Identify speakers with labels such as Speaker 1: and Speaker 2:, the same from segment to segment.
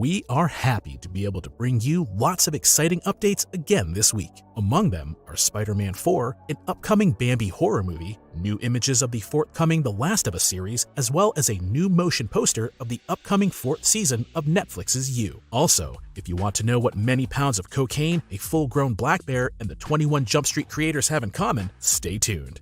Speaker 1: We are happy to be able to bring you lots of exciting updates again this week. Among them are Spider-Man 4, an upcoming Bambi horror movie, new images of the forthcoming The Last of Us series, as well as a new motion poster of the upcoming 4th season of Netflix's You. Also, if you want to know what many pounds of cocaine a full-grown black bear and the 21 Jump Street creators have in common, stay tuned.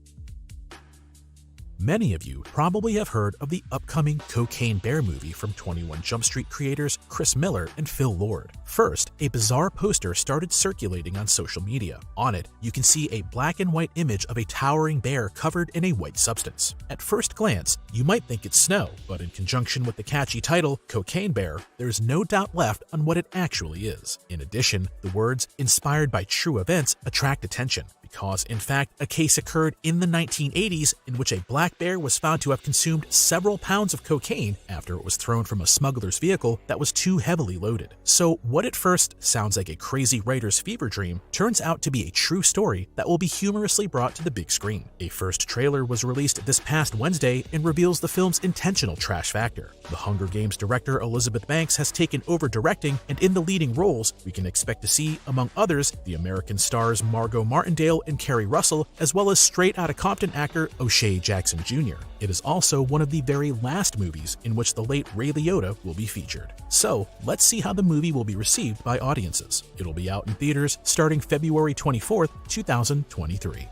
Speaker 1: Many of you probably have heard of the upcoming Cocaine Bear movie from 21 Jump Street creators Chris Miller and Phil Lord. First, a bizarre poster started circulating on social media. On it, you can see a black and white image of a towering bear covered in a white substance. At first glance, you might think it's snow, but in conjunction with the catchy title, Cocaine Bear, there's no doubt left on what it actually is. In addition, the words, "inspired by true events," attract attention, because in fact, a case occurred in the 1980s in which a black bear was found to have consumed several pounds of cocaine after it was thrown from a smuggler's vehicle that was too heavily loaded. So what at first sounds like a crazy writer's fever dream turns out to be a true story that will be humorously brought to the big screen. A first trailer was released this past Wednesday and reveals the film's intentional trash factor. The Hunger Games director Elizabeth Banks has taken over directing, and in the leading roles, we can expect to see, among others, the American stars Margot Martindale and Kerry Russell, as well as Straight Outta Compton actor O'Shea Jackson Jr. It is also one of the very last movies in which the late Ray Liotta will be featured. So, let's see how the movie will be received by audiences. It'll be out in theaters starting February 24th, 2023.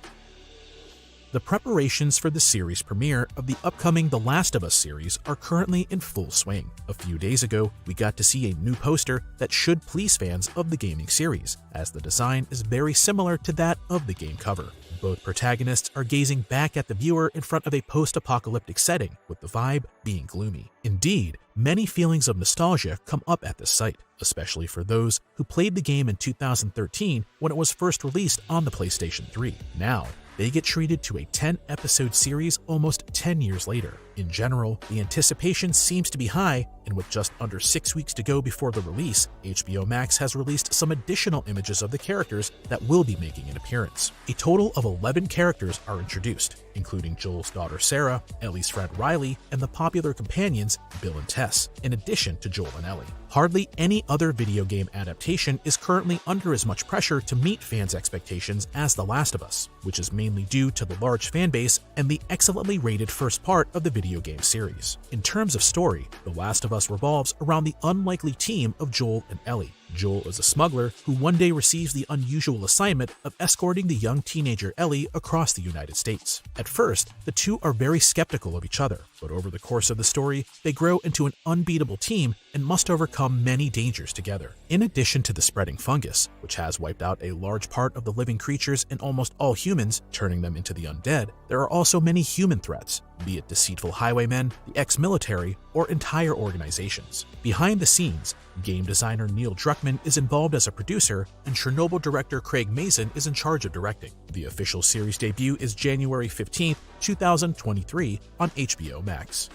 Speaker 1: The preparations for the series premiere of the upcoming The Last of Us series are currently in full swing. A few days ago, we got to see a new poster that should please fans of the gaming series, as the design is very similar to that of the game cover. Both protagonists are gazing back at the viewer in front of a post-apocalyptic setting, with the vibe being gloomy. Indeed, many feelings of nostalgia come up at this sight, especially for those who played the game in 2013 when it was first released on the PlayStation 3. Now, they get treated to a 10-episode series almost 10 years later. In general, the anticipation seems to be high, and with just under 6 weeks to go before the release, HBO Max has released some additional images of the characters that will be making an appearance. A total of 11 characters are introduced, including Joel's daughter Sarah, Ellie's friend Riley, and the popular companions Bill and Tess, in addition to Joel and Ellie. Hardly any other video game adaptation is currently under as much pressure to meet fans' expectations as The Last of Us, which is mainly due to the large fanbase and the excellently rated first part of the video game series. In terms of story, The Last of Us revolves around the unlikely team of Joel and Ellie. Joel is a smuggler who one day receives the unusual assignment of escorting the young teenager Ellie across the United States. At first, the two are very skeptical of each other, but over the course of the story, they grow into an unbeatable team and must overcome many dangers together. In addition to the spreading fungus, which has wiped out a large part of the living creatures and almost all humans, turning them into the undead, there are also many human threats, be it deceitful highwaymen, the ex-military, or entire organizations. Behind the scenes, game designer Neil Druckmann is involved as a producer, and Chernobyl director Craig Mazin is in charge of directing. The official series debut is January 15th, 2023 on HBO Max.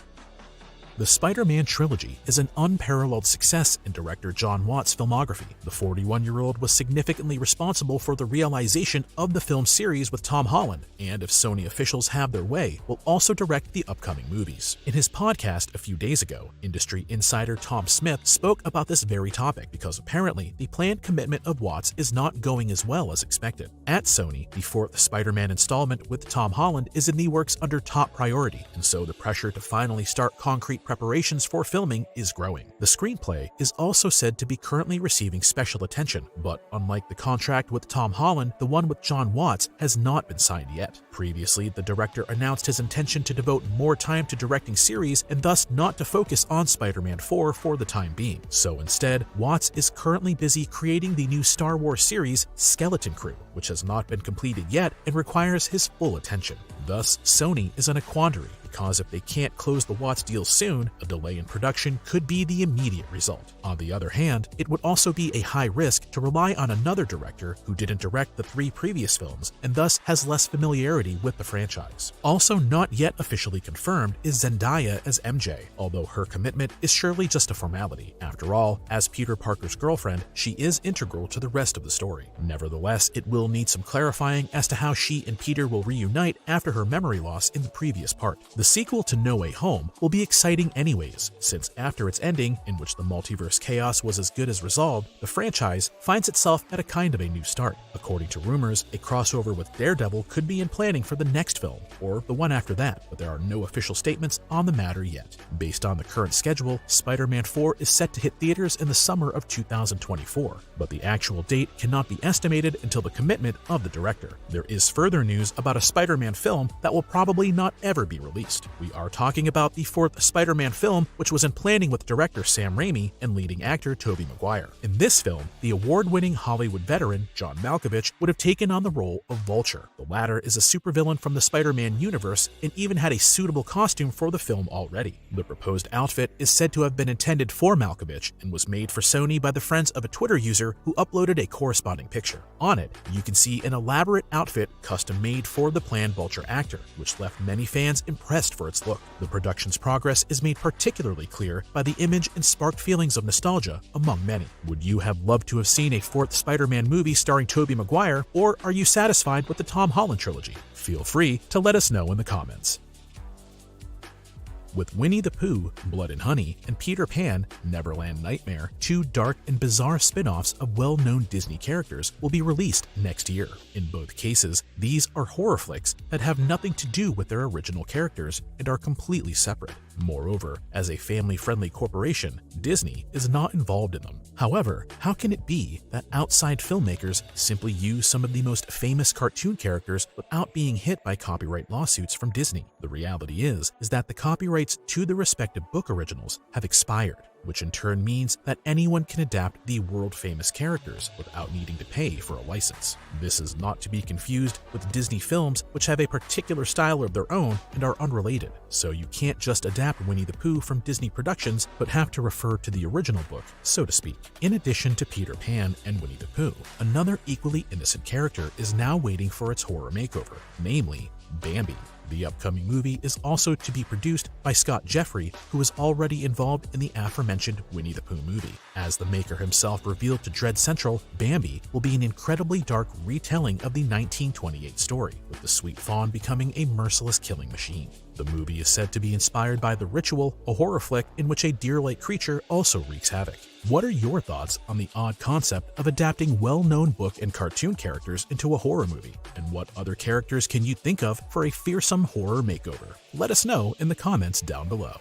Speaker 1: The Spider-Man trilogy is an unparalleled success in director Jon Watts' filmography. The 41-year-old was significantly responsible for the realization of the film series with Tom Holland, and if Sony officials have their way, will also direct the upcoming movies. In his podcast a few days ago, industry insider Tom Smith spoke about this very topic because apparently the planned commitment of Watts is not going as well as expected. At Sony, the 4th Spider-Man installment with Tom Holland is in the works under top priority, and so the pressure to finally start concrete preparations for filming is growing. The screenplay is also said to be currently receiving special attention, but unlike the contract with Tom Holland, the one with Jon Watts has not been signed yet. Previously, the director announced his intention to devote more time to directing series and thus not to focus on Spider-Man 4 for the time being. So instead, Watts is currently busy creating the new Star Wars series Skeleton Crew, which has not been completed yet and requires his full attention. Thus, Sony is in a quandary, because if they can't close the Watts deal soon, a delay in production could be the immediate result. On the other hand, it would also be a high risk to rely on another director who didn't direct the 3 previous films and thus has less familiarity with the franchise. Also not yet officially confirmed is Zendaya as MJ, although her commitment is surely just a formality. After all, as Peter Parker's girlfriend, she is integral to the rest of the story. Nevertheless, it will need some clarifying as to how she and Peter will reunite after her memory loss in the previous part. The The sequel to No Way Home will be exciting anyways, since after its ending, in which the multiverse chaos was as good as resolved, the franchise finds itself at a kind of a new start. According to rumors, a crossover with Daredevil could be in planning for the next film, or the one after that, but there are no official statements on the matter yet. Based on the current schedule, Spider-Man 4 is set to hit theaters in the summer of 2024, but the actual date cannot be estimated until the commitment of the director. There is further news about a Spider-Man film that will probably not ever be released. We are talking about the fourth Spider-Man film, which was in planning with director Sam Raimi and leading actor Tobey Maguire. In this film, the award-winning Hollywood veteran John Malkovich would have taken on the role of Vulture. The latter is a supervillain from the Spider-Man universe and even had a suitable costume for the film already. The proposed outfit is said to have been intended for Malkovich and was made for Sony by the friends of a Twitter user who uploaded a corresponding picture. On it, you can see an elaborate outfit custom-made for the planned Vulture actor, which left many fans impressed for its look. The production's progress is made particularly clear by the image and sparked feelings of nostalgia among many. Would you have loved to have seen a fourth Spider-Man movie starring Tobey Maguire, or are you satisfied with the Tom Holland trilogy? Feel free to let us know in the comments. With Winnie the Pooh, Blood and Honey, and Peter Pan, Neverland Nightmare, two dark and bizarre spin-offs of well-known Disney characters will be released next year. In both cases, these are horror flicks that have nothing to do with their original characters and are completely separate. Moreover, as a family-friendly corporation, Disney is not involved in them. However, how can it be that outside filmmakers simply use some of the most famous cartoon characters without being hit by copyright lawsuits from Disney? The reality is that the copyrights to the respective book originals have expired, which in turn means that anyone can adapt the world-famous characters without needing to pay for a license. This is not to be confused with Disney films, which have a particular style of their own and are unrelated, so you can't just adapt Winnie the Pooh from Disney Productions but have to refer to the original book, so to speak. In addition to Peter Pan and Winnie the Pooh, another equally innocent character is now waiting for its horror makeover, namely Bambi. The upcoming movie is also to be produced by Scott Jeffrey, who is already involved in the aforementioned Winnie the Pooh movie. As the maker himself revealed to Dread Central, Bambi will be an incredibly dark retelling of the 1928 story, with the sweet fawn becoming a merciless killing machine. The movie is said to be inspired by The Ritual, a horror flick in which a deer-like creature also wreaks havoc. What are your thoughts on the odd concept of adapting well-known book and cartoon characters into a horror movie? And what other characters can you think of for a fearsome horror makeover? Let us know in the comments down below.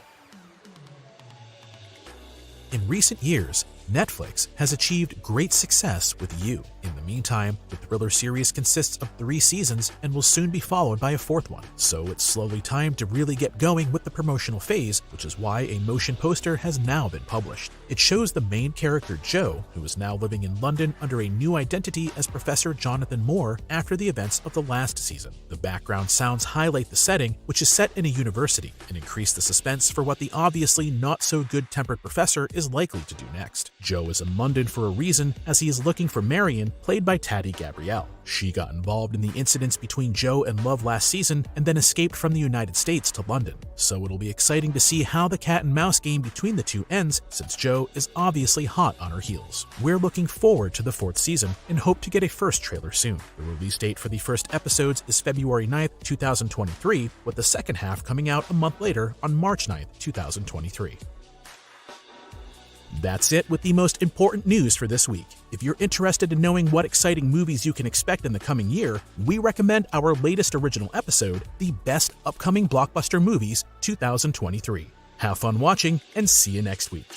Speaker 1: In recent years, Netflix has achieved great success with You. In the meantime, the thriller series consists of 3 seasons and will soon be followed by a 4th one, so it's slowly time to really get going with the promotional phase, which is why a motion poster has now been published. It shows the main character Joe, who is now living in London under a new identity as Professor Jonathan Moore after the events of the last season. The background sounds highlight the setting, which is set in a university, and increase the suspense for what the obviously not so good-tempered professor is likely to do next. Joe is in London for a reason, as he is looking for Marion, played by Tati Gabrielle. She got involved in the incidents between Joe and Love last season and then escaped from the United States to London. So it'll be exciting to see how the cat and mouse game between the two ends, since Joe is obviously hot on her heels. We're looking forward to the 4th season and hope to get a first trailer soon. The release date for the first episodes is February 9th, 2023, with the second half coming out a month later on March 9th, 2023. That's it with the most important news for this week. If you're interested in knowing what exciting movies you can expect in the coming year, we recommend our latest original episode, The Best Upcoming Blockbuster Movies 2023. Have fun watching and see you next week.